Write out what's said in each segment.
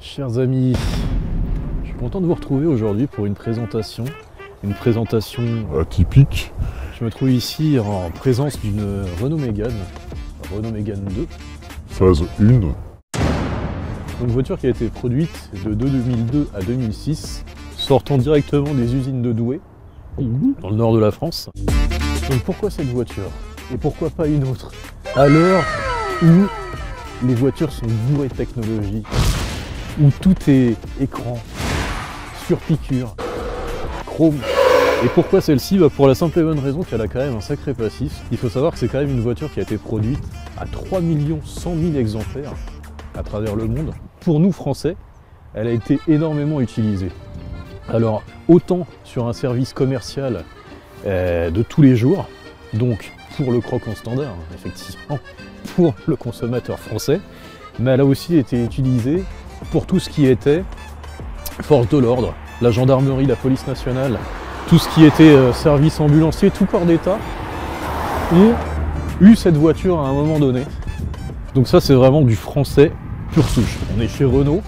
Chers amis, je suis content de vous retrouver aujourd'hui pour une présentation atypique. Je me trouve ici en présence d'une Renault Mégane 2. Phase 1. Donc une voiture qui a été produite de 2002 à 2006, sortant directement des usines de Douai, dans le nord de la France. Donc pourquoi cette voiture? Et pourquoi pas une autre? À l'heure où les voitures sont bourrées de technologie, où tout est écran, surpiqûre, chrome. Et pourquoi celle-ci? Pour la simple et bonne raison qu'elle a quand même un sacré passif. Il faut savoir que c'est quand même une voiture qui a été produite à 3 100 000 exemplaires à travers le monde. Pour nous Français, elle a été énormément utilisée. Alors autant sur un service commercial de tous les jours, donc pour le croquant standard, effectivement, pour le consommateur français, mais elle a aussi été utilisée pour tout ce qui était force de l'ordre, la gendarmerie, la police nationale, tout ce qui était service ambulancier, tout corps d'État, ont eu cette voiture à un moment donné. Donc ça c'est vraiment du français pur souche. On est chez Renault,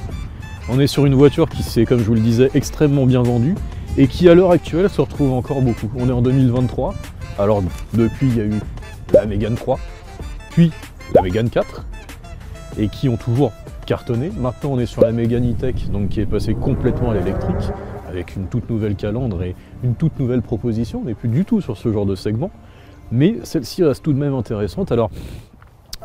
on est sur une voiture qui s'est, comme je vous le disais, extrêmement bien vendue et qui à l'heure actuelle se retrouve encore beaucoup. On est en 2023, alors depuis il y a eu la Mégane 3, puis la Mégane 4, et qui ont toujours cartonné. Maintenant on est sur la Mégane E-Tech, donc qui est passée complètement à l'électrique, avec une toute nouvelle calandre et une toute nouvelle proposition. On n'est plus du tout sur ce genre de segment, mais celle-ci reste tout de même intéressante. Alors,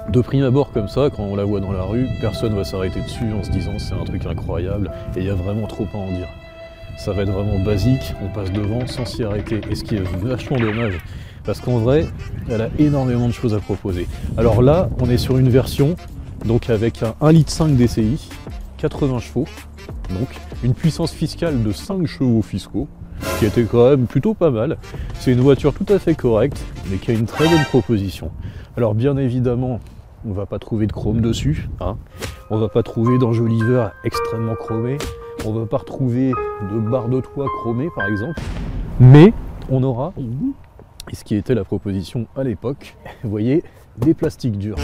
de prime abord comme ça, quand on la voit dans la rue, personne ne va s'arrêter dessus en se disant c'est un truc incroyable, et il y a vraiment trop à en dire. Ça va être vraiment basique, on passe devant sans s'y arrêter, et ce qui est vachement dommage, parce qu'en vrai, elle a énormément de choses à proposer. Alors là, on est sur une version donc avec un 1,5 litre DCI, 80 chevaux, donc une puissance fiscale de 5 chevaux fiscaux, qui était quand même plutôt pas mal. C'est une voiture tout à fait correcte, mais qui a une très bonne proposition. Alors bien évidemment, on va pas trouver de chrome dessus, hein. On va pas trouver d'enjoliveur extrêmement chromé, on va pas retrouver de barre de toit chromée par exemple, mais on aura, et ce qui était la proposition à l'époque, vous voyez, des plastiques durs.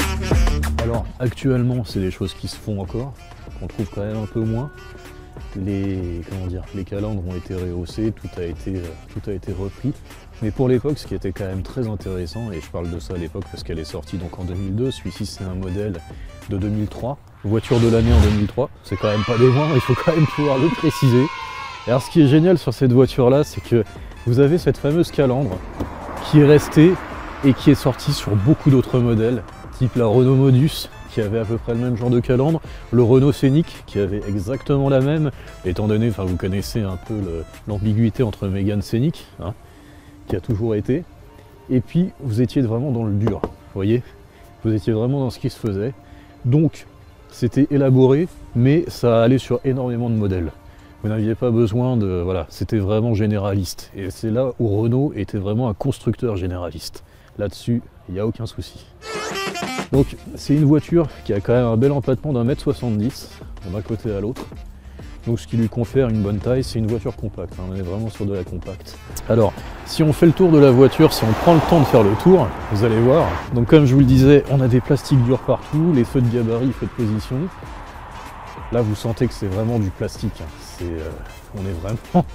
Alors actuellement c'est des choses qui se font encore, qu'on trouve quand même un peu moins. Les calandres ont été rehaussés, tout a été repris. Mais pour l'époque, ce qui était quand même très intéressant, et je parle de ça à l'époque parce qu'elle est sortie donc en 2002, celui-ci c'est un modèle de 2003, voiture de l'année en 2003, c'est quand même pas des moindres, il faut quand même pouvoir le préciser. Et alors ce qui est génial sur cette voiture-là, c'est que vous avez cette fameuse calandre qui est restée et qui est sortie sur beaucoup d'autres modèles, type la Renault Modus, qui avait à peu près le même genre de calandre, le Renault Scénic qui avait exactement la même, étant donné, vous connaissez un peu l'ambiguïté entre Mégane Scénic, hein, qui a toujours été, et puis vous étiez vraiment dans le dur, vous voyez, vous étiez vraiment dans ce qui se faisait, donc c'était élaboré, mais ça allait sur énormément de modèles. Vous n'aviez pas besoin de... Voilà, c'était vraiment généraliste, et c'est là où Renault était vraiment un constructeur généraliste. Là-dessus, il n'y a aucun souci. Donc c'est une voiture qui a quand même un bel empattement d'1,70 m d'un côté à l'autre. Donc ce qui lui confère une bonne taille, c'est une voiture compacte, hein, on est vraiment sur de la compacte. Alors, si on fait le tour de la voiture, si on prend le temps de faire le tour, vous allez voir. Donc comme je vous le disais, on a des plastiques durs partout, les feux de gabarit, feux de position. Là vous sentez que c'est vraiment du plastique, hein. On est vraiment...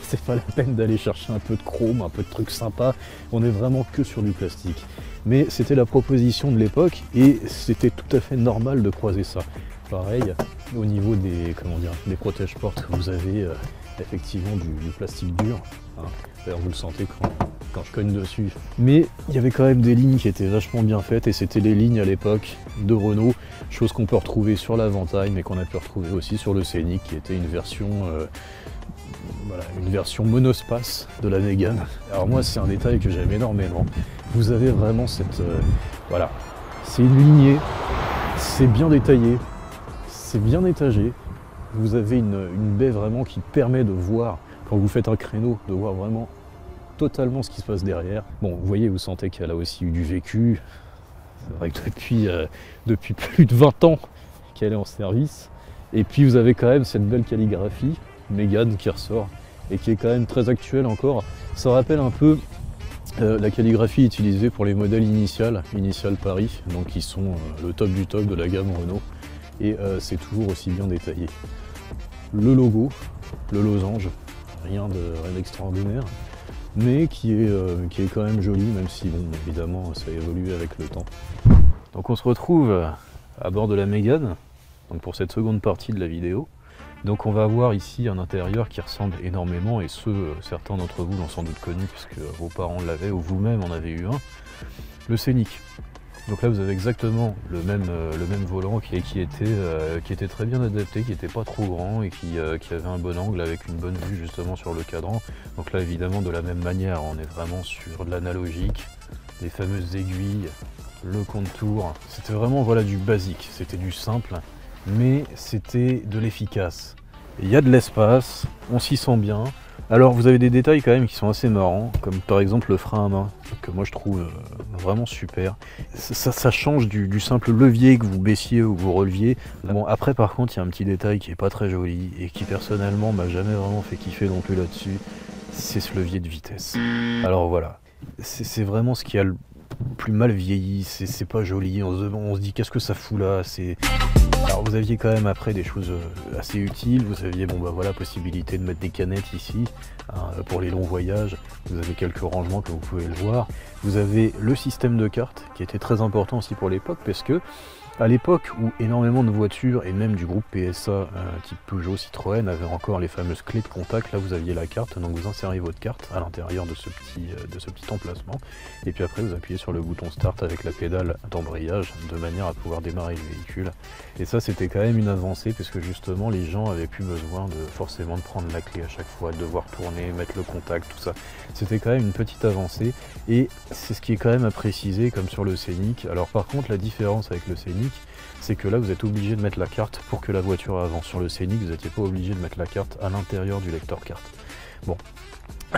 C'est pas la peine d'aller chercher un peu de chrome, un peu de trucs sympas, on est vraiment que sur du plastique. Mais c'était la proposition de l'époque et c'était tout à fait normal de croiser ça. Pareil, au niveau des protège-portes, vous avez effectivement du plastique dur, hein. D'ailleurs vous le sentez quand je cogne dessus. Mais il y avait quand même des lignes qui étaient vachement bien faites et c'était les lignes à l'époque de Renault, chose qu'on peut retrouver sur l'Aventail mais qu'on a pu retrouver aussi sur le Scénic qui était une version monospace de la Mégane. Alors moi c'est un détail que j'aime énormément. Vous avez vraiment cette... voilà, c'est une lignée, c'est bien détaillé, c'est bien étagé. Vous avez une baie vraiment qui permet de voir, quand vous faites un créneau, de voir vraiment totalement ce qui se passe derrière. Bon, vous voyez, vous sentez qu'elle a aussi eu du vécu. C'est vrai que depuis plus de 20 ans qu'elle est en service. Et puis vous avez quand même cette belle calligraphie Mégane qui ressort et qui est quand même très actuelle encore. Ça rappelle un peu la calligraphie utilisée pour les modèles initial Paris, donc qui sont le top du top de la gamme Renault. et c'est toujours aussi bien détaillé. Le logo, le losange, rien d'extraordinaire, mais qui est quand même joli, même si bon, évidemment ça évolue avec le temps. Donc on se retrouve à bord de la Mégane, donc pour cette seconde partie de la vidéo. Donc on va voir ici un intérieur qui ressemble énormément, et certains d'entre vous l'ont sans doute connu puisque vos parents l'avaient ou vous-même en avez eu un, le Scénic. Donc là vous avez exactement le même volant qui était très bien adapté, qui n'était pas trop grand et qui avait un bon angle avec une bonne vue justement sur le cadran. Donc là évidemment de la même manière on est vraiment sur de l'analogique, les fameuses aiguilles, le contour. C'était vraiment voilà, du basique, c'était du simple, mais c'était de l'efficace. Il y a de l'espace, on s'y sent bien. Alors vous avez des détails quand même qui sont assez marrants, comme par exemple le frein à main, que moi je trouve vraiment super. Ça change du simple levier que vous baissiez ou vous releviez. Bon après par contre il y a un petit détail qui est pas très joli et qui personnellement m'a jamais vraiment fait kiffer non plus là-dessus, c'est ce levier de vitesse. Alors voilà, c'est vraiment ce qui a le plus mal vieilli, c'est pas joli, on se dit qu'est-ce que ça fout là. Alors vous aviez quand même après des choses assez utiles, vous aviez bon bah voilà possibilité de mettre des canettes ici hein, pour les longs voyages, vous avez quelques rangements comme vous pouvez le voir, vous avez le système de cartes qui était très important aussi pour l'époque parce que à l'époque où énormément de voitures et même du groupe PSA type Peugeot, Citroën avaient encore les fameuses clés de contact, là vous aviez la carte, donc vous insérez votre carte à l'intérieur de ce petit emplacement et puis après vous appuyez sur le bouton start avec la pédale d'embrayage de manière à pouvoir démarrer le véhicule. Et ça c'était quand même une avancée parce que justement les gens avaient plus besoin forcément de prendre la clé à chaque fois, de devoir tourner, mettre le contact, tout ça. C'était quand même une petite avancée et c'est ce qui est quand même à préciser comme sur le Scénic. Alors par contre la différence avec le Scénic, c'est que là vous êtes obligé de mettre la carte pour que la voiture avance. Sur le Scénic vous n'étiez pas obligé de mettre la carte à l'intérieur du lecteur carte. Bon,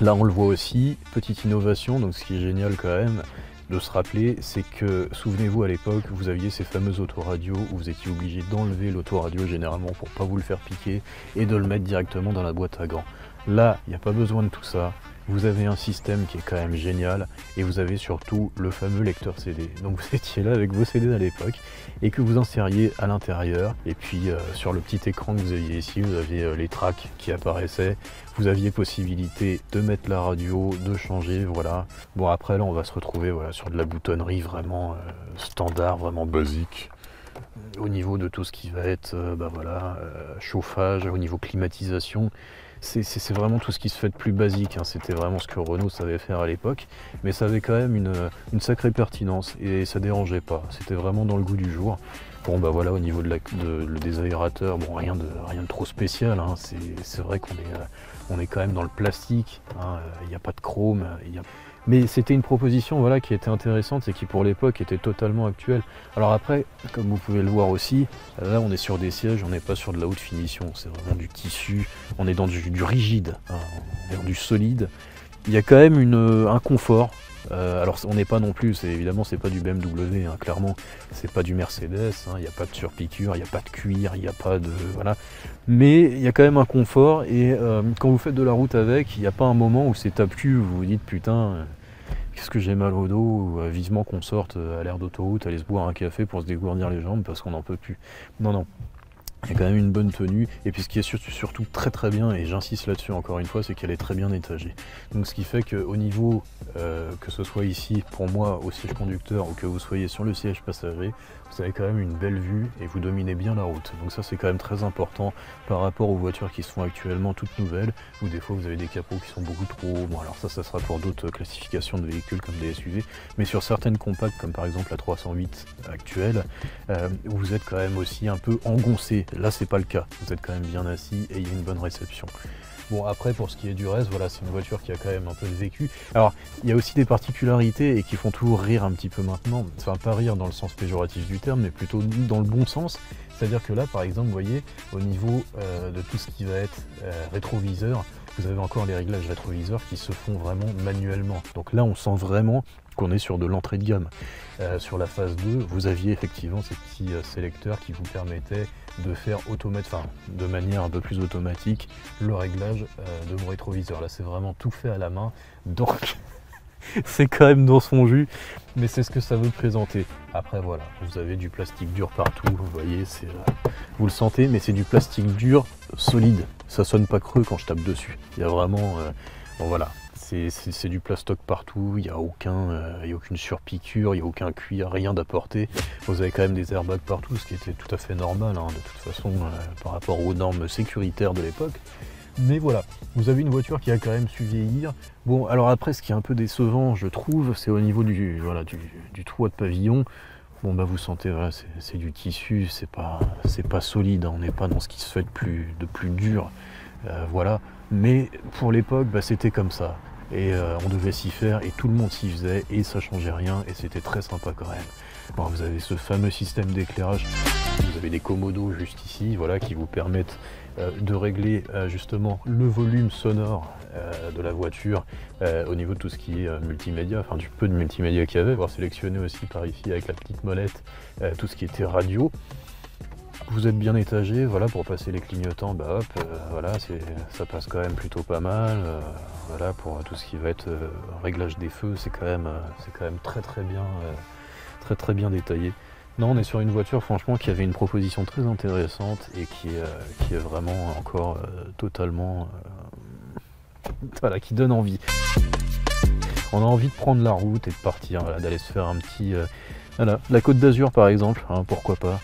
là on le voit aussi, petite innovation, donc ce qui est génial quand même de se rappeler, c'est que, souvenez-vous à l'époque, vous aviez ces fameuses autoradios où vous étiez obligé d'enlever l'autoradio généralement pour pas vous le faire piquer et de le mettre directement dans la boîte à gants. Là, il n'y a pas besoin de tout ça. Vous avez un système qui est quand même génial et vous avez surtout le fameux lecteur CD. Donc vous étiez là avec vos CD à l'époque et que vous insériez à l'intérieur et puis sur le petit écran que vous aviez ici, vous aviez les tracks qui apparaissaient, vous aviez possibilité de mettre la radio, de changer, voilà. Bon après là on va se retrouver voilà, sur de la boutonnerie vraiment standard, vraiment basique. Au niveau de tout ce qui va être chauffage, au niveau climatisation, c'est vraiment tout ce qui se fait de plus basique, hein. C'était vraiment ce que Renault savait faire à l'époque, mais ça avait quand même une sacrée pertinence et ça dérangeait pas, c'était vraiment dans le goût du jour. Bon bah voilà, au niveau des aérateurs, bon rien de trop spécial, hein. C'est vrai qu'on est quand même dans le plastique, hein. Il n'y a pas de chrome, mais c'était une proposition voilà, qui était intéressante et qui pour l'époque était totalement actuelle. Alors après, comme vous pouvez le voir aussi, là on est sur des sièges, on n'est pas sur de la haute finition, c'est vraiment du tissu, on est dans du rigide, hein, on est dans du solide. Il y a quand même un confort. Alors on n'est pas non plus, évidemment c'est pas du BMW, hein, clairement, c'est pas du Mercedes, il n'y a pas de surpiqûre, il n'y a pas de cuir, il n'y a pas de... voilà. Mais il y a quand même un confort et quand vous faites de la route avec, il n'y a pas un moment où c'est tape-cul, vous vous dites putain, qu'est-ce que j'ai mal au dos, ou vivement qu'on sorte à l'air d'autoroute, aller se boire un café pour se dégourdir les jambes parce qu'on n'en peut plus. Non, non. Il y a quand même une bonne tenue, et puis ce qui est surtout très très bien, et j'insiste là-dessus encore une fois, c'est qu'elle est très bien étagée. Donc ce qui fait qu'au niveau, que ce soit ici pour moi au siège conducteur ou que vous soyez sur le siège passager, vous avez quand même une belle vue et vous dominez bien la route. Donc ça c'est quand même très important par rapport aux voitures qui sont actuellement toutes nouvelles, où des fois vous avez des capots qui sont beaucoup trop hauts. Bon alors ça sera pour d'autres classifications de véhicules comme des SUV, mais sur certaines compactes comme par exemple la 308 actuelle, vous êtes quand même aussi un peu engoncé. Là c'est pas le cas, vous êtes quand même bien assis et il y a une bonne réception. Bon après pour ce qui est du reste, voilà, c'est une voiture qui a quand même un peu de vécu. Alors il y a aussi des particularités et qui font toujours rire un petit peu maintenant, enfin pas rire dans le sens péjoratif du terme, mais plutôt dans le bon sens. C'est-à-dire que là par exemple vous voyez au niveau de tout ce qui va être rétroviseur, vous avez encore les réglages rétroviseurs qui se font vraiment manuellement. Donc là on sent vraiment qu'on est sur de l'entrée de gamme. Sur la phase 2, vous aviez effectivement ces petits sélecteurs qui vous permettaient de faire de manière un peu plus automatique le réglage de vos rétroviseurs. Là c'est vraiment tout fait à la main, donc c'est quand même dans son jus, mais c'est ce que ça veut présenter. Après voilà, vous avez du plastique dur partout, vous voyez, vous le sentez, mais c'est du plastique dur, solide. Ça sonne pas creux quand je tape dessus. Il y a vraiment, bon voilà, c'est du plastoc partout, il n'y a aucune surpiqûre, il n'y a aucun cuir, rien d'apporté. Vous avez quand même des airbags partout, ce qui était tout à fait normal, hein, de toute façon, par rapport aux normes sécuritaires de l'époque. Mais voilà, vous avez une voiture qui a quand même su vieillir. Bon, alors après, ce qui est un peu décevant, je trouve, c'est au niveau du toit de pavillon. Bon, bah vous sentez, voilà, c'est du tissu, c'est pas solide, hein, on n'est pas dans ce qui se fait de plus dur. Voilà, mais pour l'époque, bah, c'était comme ça. Et on devait s'y faire, et tout le monde s'y faisait, et ça changeait rien, et c'était très sympa quand même. Bon, vous avez ce fameux système d'éclairage, vous avez des commodos juste ici, voilà, qui vous permettent de régler justement le volume sonore de la voiture au niveau de tout ce qui est multimédia, enfin du peu de multimédia qu'il y avait, voire sélectionner aussi par ici avec la petite molette tout ce qui était radio. Vous êtes bien étagé, voilà, pour passer les clignotants, bah hop, voilà, ça passe quand même plutôt pas mal. Voilà, pour tout ce qui va être réglage des feux, c'est quand même très bien détaillé. Non, on est sur une voiture franchement qui avait une proposition très intéressante et qui est vraiment encore totalement voilà, qui donne envie. On a envie de prendre la route et de partir, voilà, d'aller se faire un petit voilà, la Côte d'Azur par exemple, hein, pourquoi pas,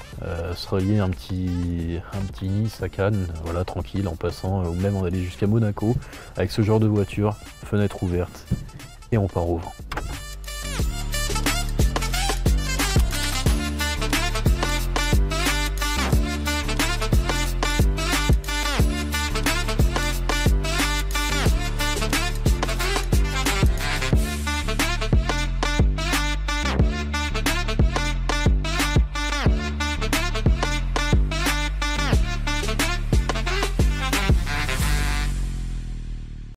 se relier un petit Nice à Cannes, voilà, tranquille en passant, ou même on allait jusqu'à Monaco avec ce genre de voiture, fenêtre ouverte et on part au vent.